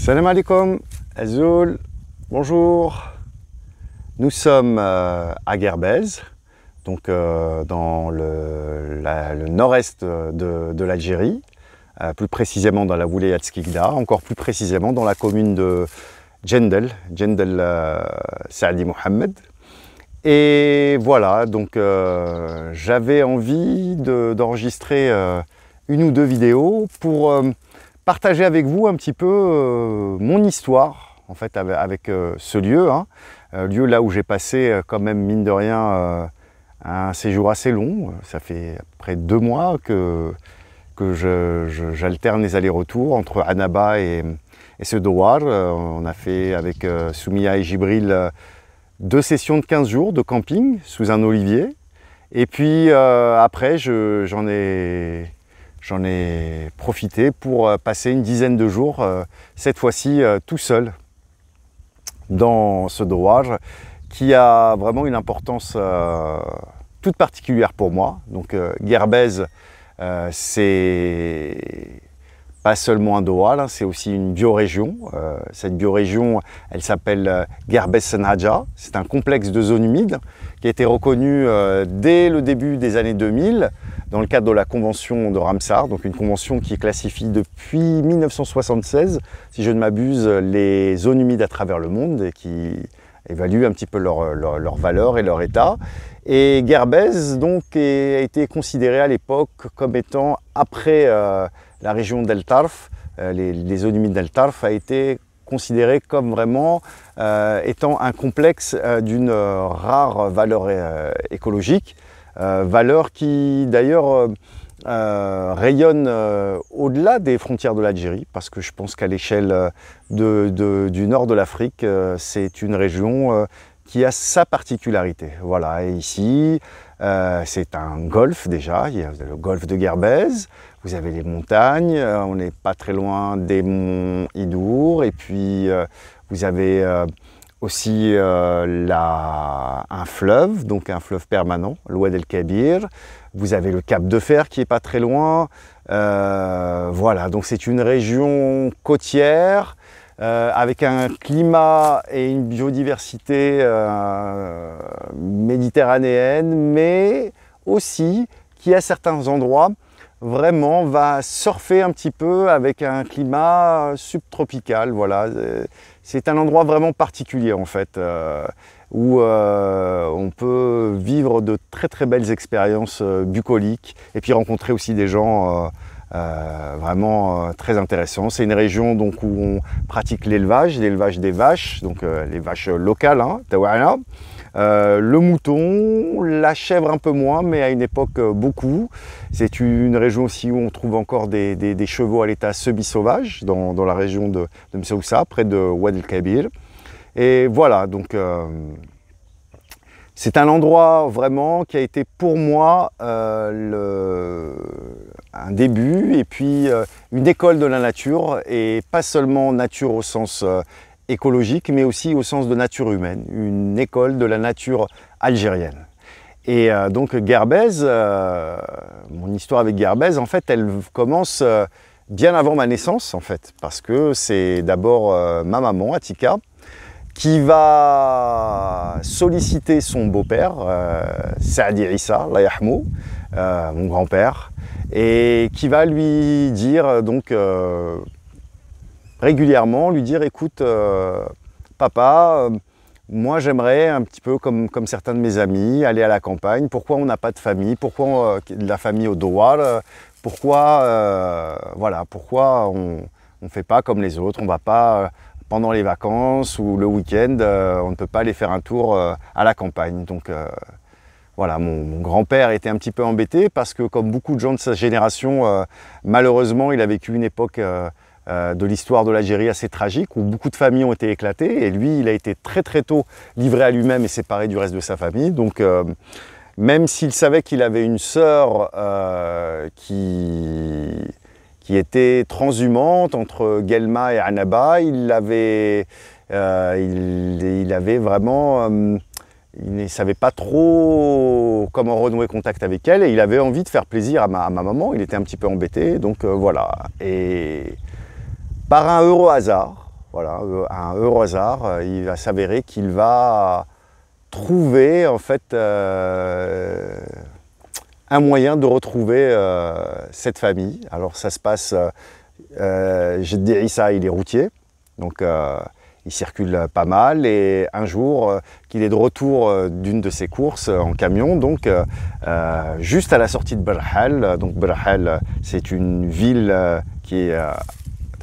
Salam alaikum, Azoul, bonjour. Nous sommes à Guerbez, donc dans le nord-est de l'Algérie, plus précisément dans la Wilayat Skikda, encore plus précisément dans la commune de Djendel Saadi Mohamed. Et voilà, donc j'avais envie d'enregistrer une ou deux vidéos pour partager avec vous un petit peu mon histoire en fait avec ce lieu, lieu là où j'ai passé quand même mine de rien un séjour assez long. Ça fait à peu près 2 mois que j'alterne les allers-retours entre Annaba et ce Douar. On a fait avec Soumia et Jibril 2 sessions de 15 jours de camping sous un olivier. Et puis après j'en ai profité pour passer une dizaine de jours, cette fois-ci tout seul, dans ce Douar, qui a vraiment une importance toute particulière pour moi. Donc Guerbez, c'est pas seulement un Douar, c'est aussi une biorégion. Cette biorégion, elle s'appelle Guerbez Senhaja. C'est un complexe de zones humides qui a été reconnu dès le début des années 2000 dans le cadre de la convention de Ramsar, donc une convention qui classifie depuis 1976, si je ne m'abuse, les zones humides à travers le monde et qui évalue un petit peu leur valeur et leur état. Et Guerbez donc a été considéré à l'époque comme étant, après la région d'El Tarf, les zones humides d'El Tarf, a été considéré comme vraiment étant un complexe d'une rare valeur écologique, valeur qui d'ailleurs rayonne au-delà des frontières de l'Algérie, parce que je pense qu'à l'échelle du nord de l'Afrique, c'est une région qui a sa particularité. Voilà, et ici, c'est un golfe déjà, il y a le golfe de Guerbez, vous avez les montagnes, on n'est pas très loin des monts Idour, et puis vous avez aussi un fleuve, donc un fleuve permanent, l'Oued El Kabir. Vous avez le Cap de Fer qui n'est pas très loin. Voilà, donc c'est une région côtière avec un climat et une biodiversité méditerranéenne, mais aussi qui à certains endroits vraiment va surfer un petit peu avec un climat subtropical. Voilà, c'est un endroit vraiment particulier en fait, où on peut vivre de très très belles expériences bucoliques et puis rencontrer aussi des gens vraiment très intéressants. C'est une région donc où on pratique l'élevage des vaches, donc les vaches locales, Tawana. Le mouton, la chèvre un peu moins, mais à une époque beaucoup. C'est une région aussi où on trouve encore des chevaux à l'état semi-sauvage, dans la région de Msoussa, près de Oued El Kabir. Et voilà, donc c'est un endroit vraiment qui a été pour moi un début et puis une école de la nature, et pas seulement nature au sens écologique, mais aussi au sens de nature humaine, une école de la nature algérienne. Et donc Guerbez, mon histoire avec Guerbez, en fait, elle commence bien avant ma naissance, en fait, parce que c'est d'abord ma maman, Atika, qui va solliciter son beau-père, Saadi Issa, Allah yahmou, mon grand-père, et qui va lui dire donc régulièrement, lui dire: écoute papa, moi j'aimerais un petit peu comme certains de mes amis aller à la campagne. Pourquoi on n'a pas de famille? Pourquoi de la famille au Douar? Pourquoi voilà, pourquoi on ne fait pas comme les autres? On ne va pas pendant les vacances ou le week-end, on ne peut pas aller faire un tour à la campagne. Donc voilà, mon grand-père était un petit peu embêté parce que, comme beaucoup de gens de sa génération, malheureusement il a vécu une époque de l'histoire de l'Algérie assez tragique, où beaucoup de familles ont été éclatées, et lui il a été très très tôt livré à lui-même et séparé du reste de sa famille. Donc même s'il savait qu'il avait une sœur qui était transhumante entre Guelma et Annaba, il avait vraiment il ne savait pas trop comment renouer contact avec elle, et il avait envie de faire plaisir à ma maman. Il était un petit peu embêté, donc voilà. Et par un heureux hasard, voilà, un heureux hasard, il va s'avérer qu'il va trouver en fait un moyen de retrouver cette famille. Alors ça se passe, Jeddi Issa, il est routier, donc il circule pas mal, et un jour qu'il est de retour d'une de ses courses en camion, donc juste à la sortie de Berhal. Donc Berhal, c'est une ville qui est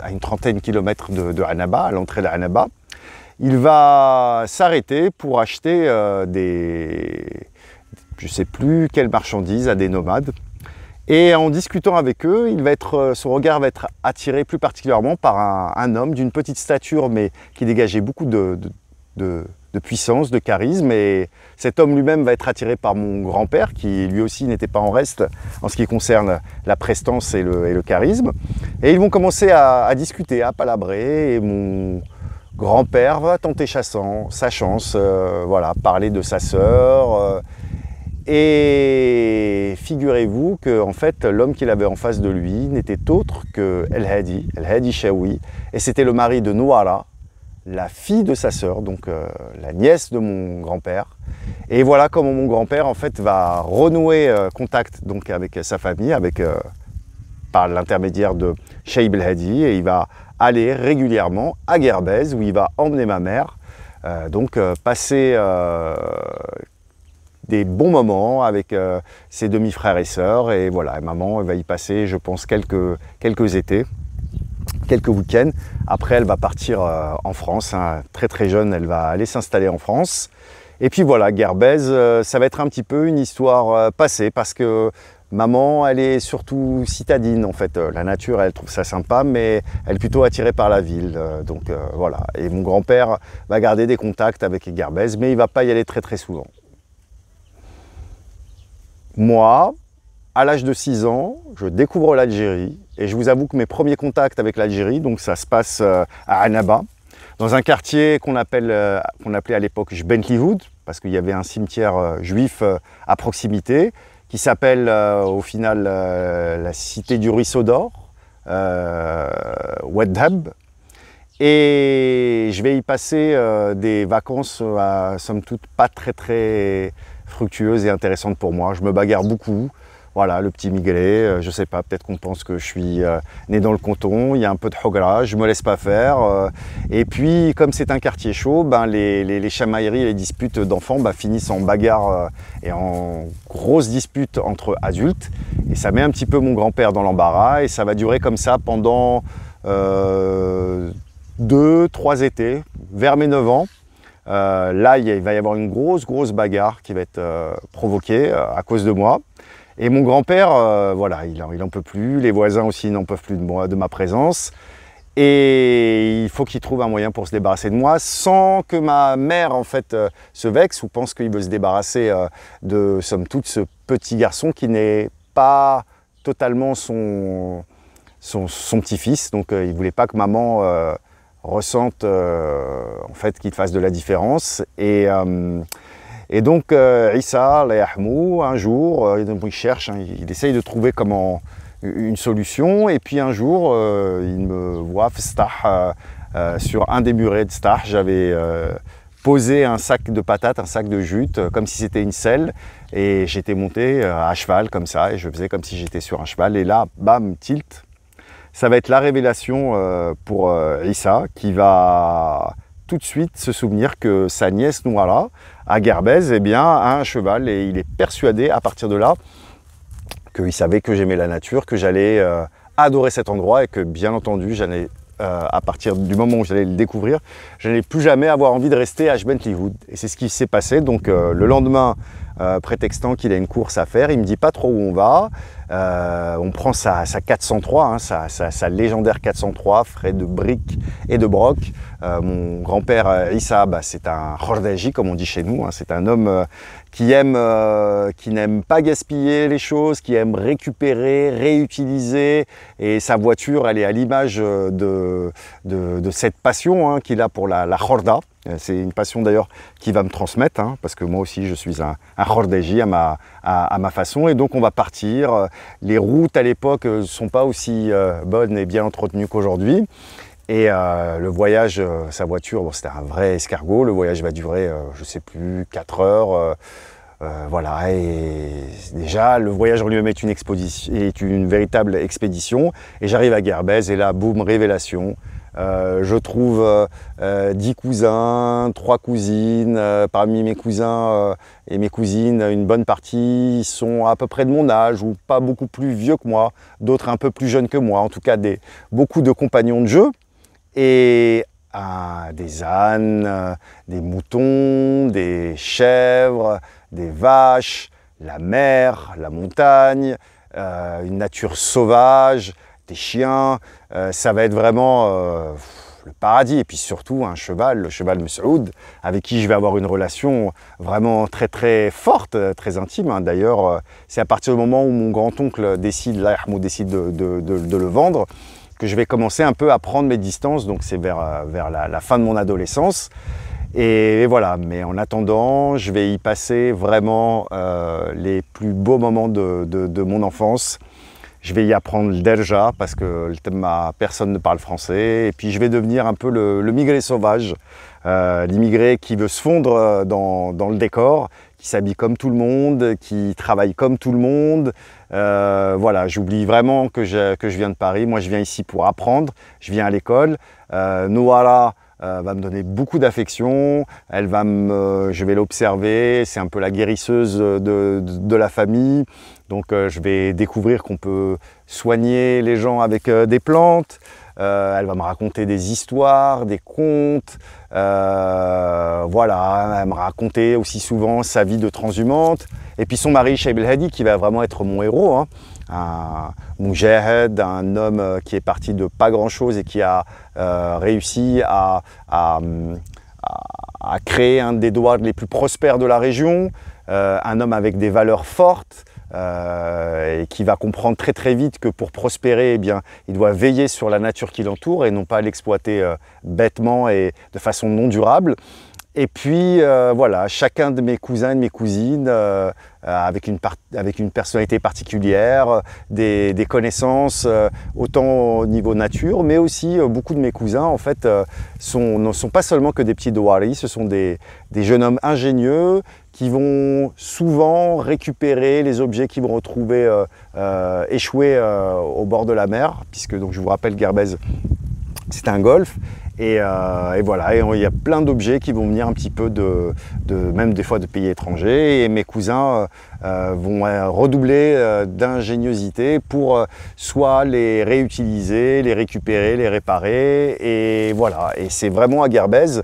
à une trentaine de kilomètres de Annaba, à l'entrée de Annaba. Il va s'arrêter pour acheter je ne sais plus quelles marchandises à des nomades. Et en discutant avec eux, son regard va être attiré plus particulièrement par un homme d'une petite stature, mais qui dégageait beaucoup de puissance, de charisme. Et cet homme lui-même va être attiré par mon grand-père, qui lui aussi n'était pas en reste en ce qui concerne la prestance et le charisme. Et ils vont commencer à discuter, à palabrer. Et mon grand-père va tenter sa chance, voilà, parler de sa sœur. Et figurez-vous que en fait, l'homme qu'il avait en face de lui n'était autre que El Hadi Chaoui, et c'était le mari de Nouara, la fille de sa sœur, donc la nièce de mon grand-père. Et voilà comment mon grand-père en fait va renouer contact donc avec sa famille, par l'intermédiaire de Cheib El Hadi, et il va aller régulièrement à Guerbès où il va emmener ma mère, passer des bons moments avec ses demi-frères et sœurs. Et voilà, maman elle va y passer, je pense, quelques étés, quelques week-ends. Après, elle va partir en France, hein. Très très jeune, elle va aller s'installer en France. Et puis voilà, Guerbès, ça va être un petit peu une histoire passée, parce que maman, elle est surtout citadine en fait. La nature, elle trouve ça sympa, mais elle est plutôt attirée par la ville. Voilà. Et mon grand-père va garder des contacts avec Guerbès, mais il ne va pas y aller très très souvent. Moi, à l'âge de 6 ans, je découvre l'Algérie, et je vous avoue que mes premiers contacts avec l'Algérie, donc ça se passe à Annaba, dans un quartier qu'on appelait à l'époque Jbentlihoud, parce qu'il y avait un cimetière juif à proximité, qui s'appelle au final la cité du ruisseau d'or, Ouadhab. Et je vais y passer des vacances, somme toute, pas très fructueuses et intéressantes pour moi. Je me bagarre beaucoup. Voilà, le petit migré, je sais pas, peut-être qu'on pense que je suis né dans le canton, il y a un peu de hogra, je me laisse pas faire. Et puis, comme c'est un quartier chaud, ben, les chamailleries et les disputes d'enfants finissent en bagarre et en grosses disputes entre adultes. Et ça met un petit peu mon grand-père dans l'embarras, et ça va durer comme ça pendant 2-3 étés, vers mes 9 ans. Là, il va y avoir une grosse bagarre qui va être provoquée à cause de moi. Et mon grand-père, voilà, il en peut plus, les voisins aussi n'en peuvent plus de ma présence. Et il faut qu'il trouve un moyen pour se débarrasser de moi, sans que ma mère, en fait, se vexe ou pense qu'il veut se débarrasser de, somme toute, ce petit garçon qui n'est pas totalement son petit-fils. Donc, il ne voulait pas que maman ressente, en fait, qu'il fasse de la différence. Et donc, Issa, un jour, il cherche, hein, il essaye de trouver une solution. Et puis un jour, il me voit sur un des murets de Stah. J'avais posé un sac de patates, un sac de jute, comme si c'était une selle. Et j'étais monté à cheval comme ça, et je faisais comme si j'étais sur un cheval. Et là, bam, tilt. Ça va être la révélation pour Issa, qui va tout de suite se souvenir que sa nièce Nouara, à Guerbès, eh bien, a un cheval, et il est persuadé à partir de là qu'il savait que j'aimais la nature, que j'allais adorer cet endroit, et que bien entendu, j'allais, à partir du moment où j'allais le découvrir, je n'allais plus jamais avoir envie de rester à Jbentlihoud. Et c'est ce qui s'est passé. Donc le lendemain, prétextant qu'il a une course à faire, il ne me dit pas trop où on va. On prend sa 403, hein, sa légendaire 403, frais de briques et de broc. Mon grand-père Issa, c'est un khordaji, comme on dit chez nous, hein. C'est un homme qui n'aime pas gaspiller les choses, qui aime récupérer, réutiliser. Et sa voiture, elle est à l'image de cette passion, hein, qu'il a pour la khorda. C'est une passion d'ailleurs qui va me transmettre, hein, parce que moi aussi je suis un khordaji à ma façon. Et donc on va partir. Les routes à l'époque ne sont pas aussi bonnes et bien entretenues qu'aujourd'hui. Et le voyage, sa voiture, bon, c'était un vrai escargot. Le voyage va durer, je ne sais plus, 4 heures. Voilà, et déjà, le voyage en lui-même est une véritable expédition. Et j'arrive à Guerbès, et là, boum, révélation. Je trouve 10 cousins, 3 cousines. Parmi mes cousins et mes cousines, une bonne partie sont à peu près de mon âge ou pas beaucoup plus vieux que moi, d'autres un peu plus jeunes que moi. En tout cas, beaucoup de compagnons de jeu. Et des ânes, des moutons, des chèvres, des vaches, la mer, la montagne, une nature sauvage, des chiens. Ça va être vraiment le paradis. Et puis surtout un cheval, le cheval Messoud, avec qui je vais avoir une relation vraiment très très forte, très intime. Hein. D'ailleurs, c'est à partir du moment où mon grand-oncle décide de le vendre, que je vais commencer un peu à prendre mes distances, donc c'est vers la fin de mon adolescence. Et voilà, mais en attendant, je vais y passer vraiment les plus beaux moments de mon enfance. Je vais y apprendre le derja parce que personne ne parle français. Et puis je vais devenir un peu le migré sauvage, l'immigré qui veut se fondre dans le décor, qui s'habille comme tout le monde, qui travaille comme tout le monde. Voilà, j'oublie vraiment que je viens de Paris. Moi, je viens ici pour apprendre. Je viens à l'école. Noara va me donner beaucoup d'affection. Je vais l'observer. C'est un peu la guérisseuse de la famille. Donc, je vais découvrir qu'on peut soigner les gens avec des plantes. Elle va me raconter des histoires, des contes. Voilà, elle me raconter aussi souvent sa vie de transhumante. Et puis son mari, Shaib El Hadi, qui va vraiment être mon héros. Hein. Un moujahid, un homme qui est parti de pas grand-chose et qui a réussi à créer un des douars les plus prospères de la région. Un homme avec des valeurs fortes. Et qui va comprendre très très vite que pour prospérer, eh bien, il doit veiller sur la nature qui l'entoure et non pas l'exploiter bêtement et de façon non durable. Et puis voilà, chacun de mes cousins et de mes cousines avec une personnalité particulière, des connaissances autant au niveau nature, mais aussi beaucoup de mes cousins en fait ne sont pas seulement que des petits douaris, ce sont des jeunes hommes ingénieux qui vont souvent récupérer les objets qu'ils vont retrouver échoués au bord de la mer, puisque donc, je vous rappelle Guerbès, c'est un golfe. Et voilà, il y a plein d'objets qui vont venir un petit peu même des fois de pays étrangers. Et mes cousins vont redoubler d'ingéniosité pour soit les réutiliser, les récupérer, les réparer. Et voilà, et c'est vraiment à Guerbès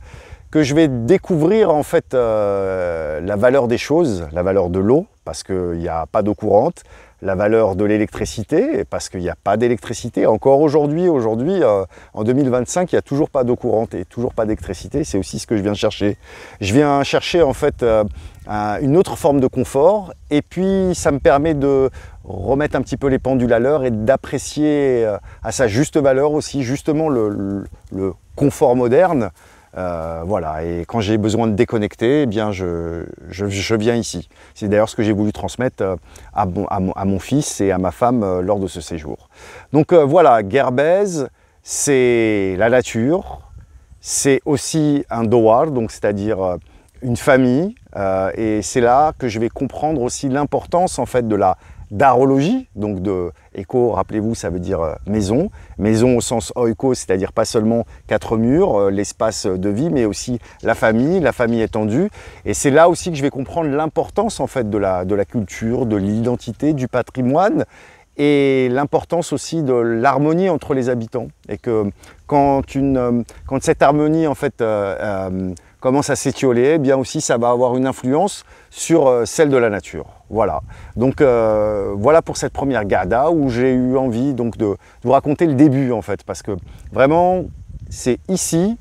que je vais découvrir en fait la valeur des choses, la valeur de l'eau, parce qu'il n'y a pas d'eau courante, la valeur de l'électricité, parce qu'il n'y a pas d'électricité. Encore aujourd'hui, en 2025, il n'y a toujours pas d'eau courante et toujours pas d'électricité. C'est aussi ce que je viens chercher. Je viens chercher en fait une autre forme de confort, et puis ça me permet de remettre un petit peu les pendules à l'heure et d'apprécier à sa juste valeur aussi justement le confort moderne. Voilà, et quand j'ai besoin de déconnecter, eh bien je viens ici. C'est d'ailleurs ce que j'ai voulu transmettre à mon fils et à ma femme lors de ce séjour. Donc voilà, Guerbès, c'est la nature, c'est aussi un douar, donc c'est-à-dire une famille, et c'est là que je vais comprendre aussi l'importance en fait de la darologie, donc de éco, rappelez-vous, ça veut dire maison, maison au sens oiko, c'est-à-dire pas seulement 4 murs, l'espace de vie, mais aussi la famille étendue. Et c'est là aussi que je vais comprendre l'importance en fait de la culture, de l'identité, du patrimoine, et l'importance aussi de l'harmonie entre les habitants. Et que quand cette harmonie en fait commence à s'étioler, eh bien aussi ça va avoir une influence sur celle de la nature. Voilà. Donc voilà pour cette première Garda où j'ai eu envie donc de vous raconter le début en fait, parce que vraiment c'est ici,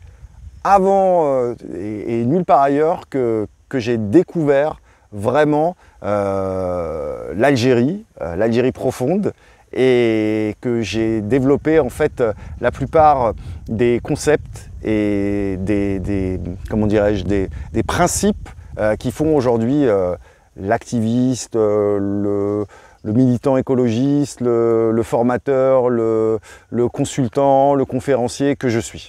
avant et nulle part ailleurs que j'ai découvert vraiment l'Algérie profonde, et que j'ai développé en fait la plupart des concepts et comment dirais-je, des principes qui font aujourd'hui l'activiste, militant écologiste, le formateur, le consultant, le conférencier que je suis.